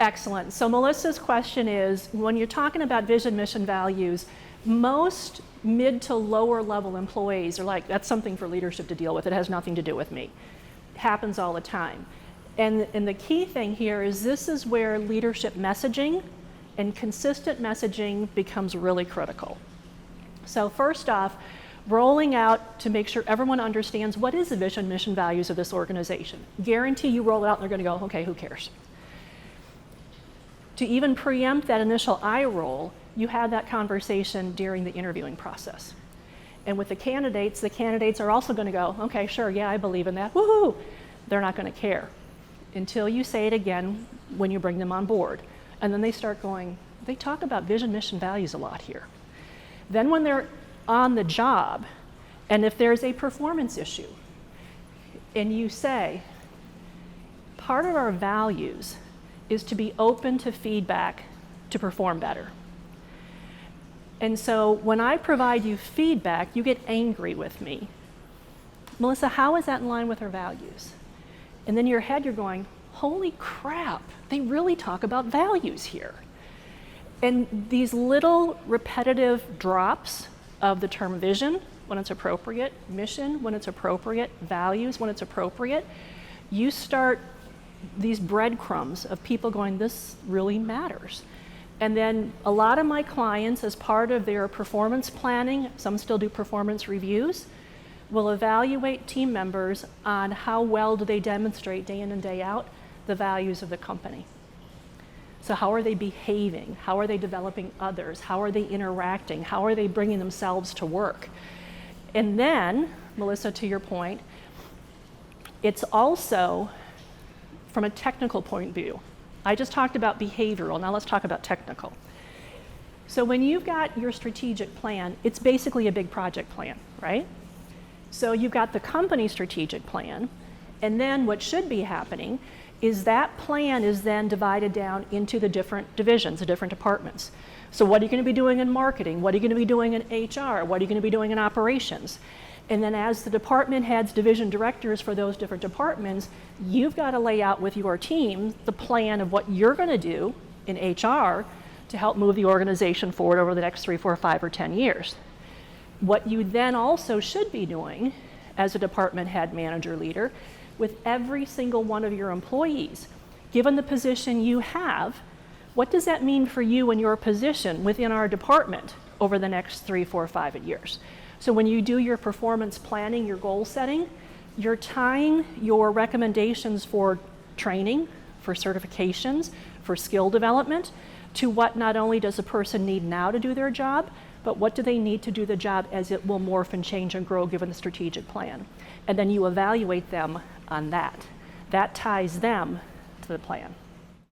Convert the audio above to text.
Excellent. So Melissa's question is, when you're talking about vision, mission, values, most mid to lower level employees are like, that's something for leadership to deal with. It has nothing to do with me. It happens all the time. And the key thing here is this is where leadership messaging and consistent messaging becomes really critical. So first off, rolling out to make sure everyone understands what is the vision, mission, values of this organization. Guarantee you roll it out and they're going to go, okay, who cares? To even preempt that initial eye roll, you had that conversation during the interviewing process. And with the candidates are also going to go, okay, sure, yeah, I believe in that, woohoo! They're not going to care until you say it again when you bring them on board. And then they start going, they talk about vision, mission, values a lot here. Then when they're on the job, and if there's a performance issue, and you say, part of our values is to be open to feedback to perform better. And so when I provide you feedback, you get angry with me. Melissa, how is that in line with our values? And then in your head you're going, holy crap, they really talk about values here. And these little repetitive drops of the term vision when it's appropriate, mission when it's appropriate, values when it's appropriate, you start these breadcrumbs of people going, this really matters. And then a lot of my clients, as part of their performance planning, some still do performance reviews, will evaluate team members on how well do they demonstrate day in and day out the values of the company. So how are they behaving? How are they developing others? How are they interacting? How are they bringing themselves to work? And then, Melissa, to your point, it's also from a technical point of view. I just talked about behavioral, now let's talk about technical. So when you've got your strategic plan, it's basically a big project plan, right? So you've got the company strategic plan, and then what should be happening is that plan is then divided down into the different divisions, the different departments. So what are you going to be doing in marketing? What are you going to be doing in HR? What are you going to be doing in operations? And then as the department heads, division directors for those different departments, you've got to lay out with your team the plan of what you're going to do in HR to help move the organization forward over the next 3, 4, 5, or 10 years. What you then also should be doing as a department head, manager, leader, with every single one of your employees, given the position you have, what does that mean for you and your position within our department over the next 3, 4, 5 years? So when you do your performance planning, your goal setting, you're tying your recommendations for training, for certifications, for skill development, to what not only does a person need now to do their job, but what do they need to do the job as it will morph and change and grow given the strategic plan. And then you evaluate them on that. That ties them to the plan.